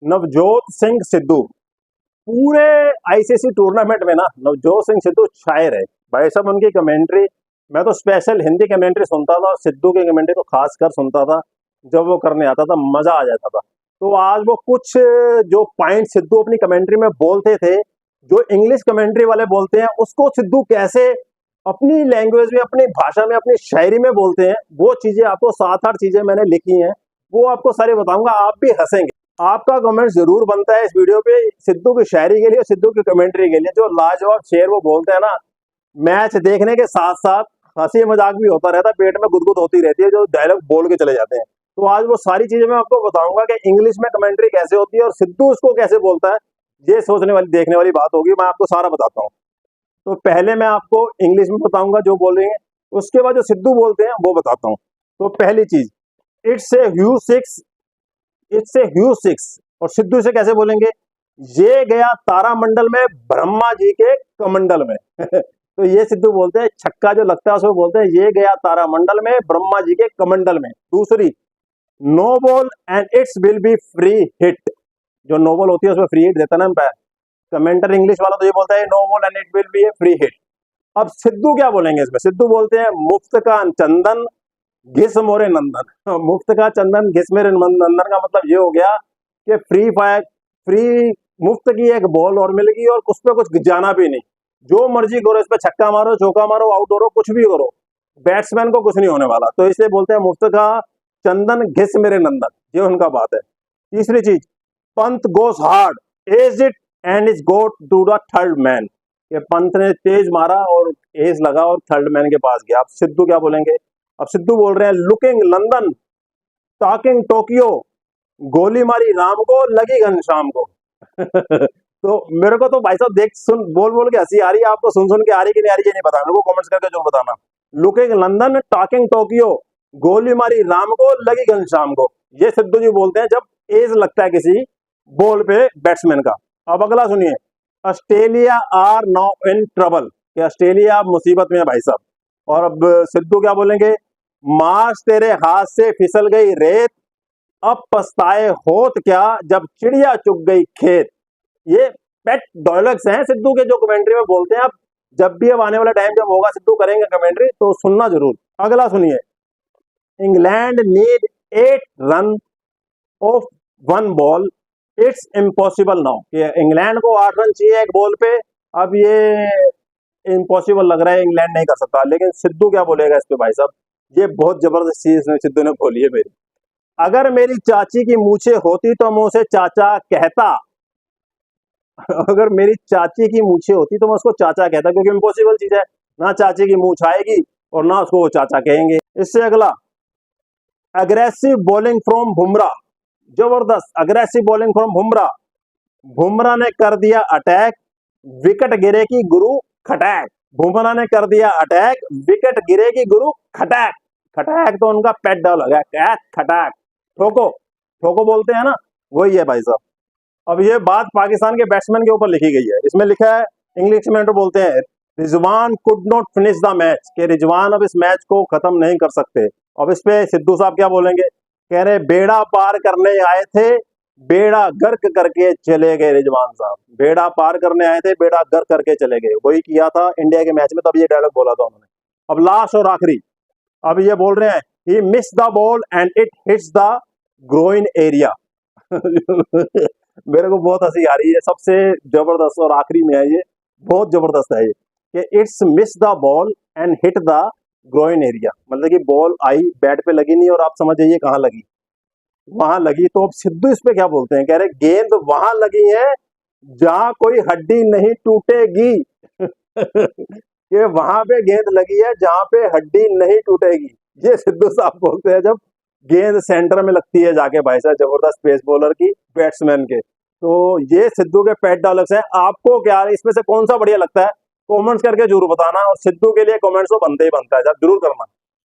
नवजोत सिंह सिद्धू पूरे ICC tournament में ना नवजोत सिंह सिद्धू शायर है भाई साहब। उनकी कमेंट्री मैं तो स्पेशल हिंदी कमेंट्री सुनता था और सिद्धू की कमेंट्री तो खास कर सुनता था। जब वो करने आता था मजा आ जाता था। तो आज वो कुछ जो पॉइंट सिद्धू अपनी कमेंट्री में बोलते थे, जो इंग्लिश कमेंट्री वाले बोलते हैं, उसको सिद्धू कैसे अपनी लैंग्वेज में, अपनी भाषा में, अपनी शायरी में बोलते हैं, वो चीजें आपको 7-8 चीजें मैंने लिखी हैं, वो आपको सारी बताऊंगा। आप भी हंसेंगे। आपका कमेंट जरूर बनता है इस वीडियो पे सिद्धू की शायरी के लिए, सिद्धू की कमेंट्री के लिए। जो लाजवाब शेर वो बोलते हैं ना, मैच देखने के साथ साथ हंसी मजाक भी होता रहता है, पेट में गुदगुद होती रहती है जो डायलॉग बोल के चले जाते हैं। तो आज वो सारी चीजें मैं आपको बताऊंगा कि इंग्लिश में कमेंट्री कैसे होती है और सिद्धू उसको कैसे बोलता है। ये सोचने वाली, देखने वाली बात होगी। मैं आपको सारा बताता हूँ। तो पहले मैं आपको इंग्लिश में बताऊंगा जो बोलेंगे, उसके बाद जो सिद्धू बोलते हैं वो बताता हूँ। तो पहली चीज, it's a huge six, it's a huge six. और सिद्धू से कैसे बोलेंगे, ये गया तारामंडल में ब्रह्मा जी के कमंडल में। तो ये सिद्धू बोलते हैं, छक्का जो लगता है उसको बोलते हैं ये गया तारामंडल में ब्रह्मा जी के कमंडल में। दूसरी, no ball and it's will be free hit. जो नो बॉल होती है उसमें फ्री हिट देता है ना अंपायर। कमेंटर इंग्लिश वाला तो ये बोलता है no ball and it will be a free hit. अब सिद्धू क्या बोलेंगे इसमें, सिद्धू बोलते हैं मुफ्त का चंदन घिस मोरे नंदन। मुफ्त का चंदन घिस मेरे नंदन का मतलब ये हो गया कि फ्री फायर, फ्री, मुफ्त की एक बॉल और मिल गई और उस पर कुछ जाना भी नहीं। जो मर्जी करो, इस पे छक्का मारो, चौका मारो, आउट हो, कुछ भी करो, बैट्समैन को कुछ नहीं होने वाला। तो इसलिए बोलते हैं मुफ्त का चंदन घिस मेरे नंदन, ये उनका बात है। तीसरी चीज, Pant goes hard edge it and is got to the third man. ये पंत ने तेज मारा और एज लगा और थर्ड मैन के पास गया। अब सिद्धू क्या बोलेंगे, अब सिद्धू बोल रहे हैं लुकिंग लंदन टॉकिंग टोक्यो, गोली मारी राम को लगी घनश्याम को। तो मेरे को तो भाई साहब देख सुन बोल बोल के हंसी आ रही है, आपको सुन सुन के आ रही कि नहीं आ रही ये नहीं पता, मेरे को कमेंट्स करके जो बताना। लुकिंग लंदन टॉकिंग टोक्यो, गोली मारी राम को लगी घनश्याम को। ये सिद्धू जी बोलते हैं जब एज लगता है किसी बॉल पे बैट्समैन का। अब अगला सुनिए, Australia are now in trouble, कि ऑस्ट्रेलिया मुसीबत में है भाई साहब। और अब सिद्धू क्या बोलेंगे, मार्च तेरे हाथ से फिसल गई रेत, अब पछताए होत क्या जब चिड़िया चुग गई खेत। ये पेट डायलॉग्स हैं सिद्धू के जो कमेंट्री में बोलते हैं। आप जब भी अब आने वाला टाइम जब होगा सिद्धू करेंगे कमेंट्री तो सुनना जरूर। अगला सुनिए, England need 8 run of 1 ball, it's impossible now. England को 8 रन चाहिए एक बॉल पे। अब ये इम्पॉसिबल लग रहा है, इंग्लैंड नहीं कर सकता। लेकिन सिद्धू क्या बोलेगा इस पे भाई साहब, ये बहुत जबरदस्त चीज सिद्धू ने बोली है मेरी। अगर मेरी चाची की मूछें होती तो मैं उसे चाचा कहता। अगर मेरी चाची की मूछें होती तो मैं उसको चाचा कहता, क्योंकि इम्पॉसिबल चीज है ना, चाची की मूछ आएगी और ना उसको वो चाचा कहेंगे। इससे अगला, अग्रेसिव बॉलिंग फ्रॉम बुमराह, जबरदस्त aggressive bowling from Bumrah. Bumrah ने कर दिया अटैक, विकेट गिरे की गुरु खटैक। बुमराह ने कर दिया अटैक, विकेट गिरे की गुरु खटैक। खटैक तो उनका पेट डायलॉग है, कैट खटैक, ठोको ठोको बोलते हैं ना, वही है भाई साहब। अब ये बात पाकिस्तान के बैट्समैन के ऊपर लिखी गई है। इसमें लिखा है, इंग्लिश में तो बोलते हैं Rizwan could not finish the match, के रिजवान अब इस मैच को खत्म नहीं कर सकते। अब इस पे सिद्धू साहब क्या बोलेंगे, कह रहे बेड़ा पार करने आए थे, बेड़ा गर्क करके चले गए रिजवान साहब। बेड़ा पार करने आए थे, बेड़ा गर्क करके चले गए, वही किया था इंडिया के मैच में, तब ये डायलॉग बोला था उन्होंने। अब लास्ट और आखिरी, अब ये बोल रहे हैं he miss the ball and it hits the groin area. मेरे को बहुत हंसी आ रही है। सबसे जबरदस्त और आखिरी में है ये, बहुत जबरदस्त है ये, कि it's miss the ball and hit the groin area. मतलब कि बॉल आई, बैट पे लगी नहीं और आप समझ जाइए कहाँ लगी, वहां लगी। तो अब सिद्धू इस पे क्या बोलते हैं, कह रहे गेंद वहां लगी है जहां कोई हड्डी नहीं टूटेगी। ये वहां पे गेंद लगी है जहां पे हड्डी नहीं टूटेगी, ये सिद्धू साहब बोलते हैं जब गेंद सेंटर में लगती है जाके भाई साहब, जबरदस्त पेस बॉलर की, बैट्समैन के। तो ये सिद्धू के पेट डायलॉग्स हैं। आपको क्या इसमें से कौन सा बढ़िया लगता है, कमेंट्स करके जरूर बताना। और सिद्धू के लिए कमेंट्स तो बनते ही बनता है, जब जरूर करना।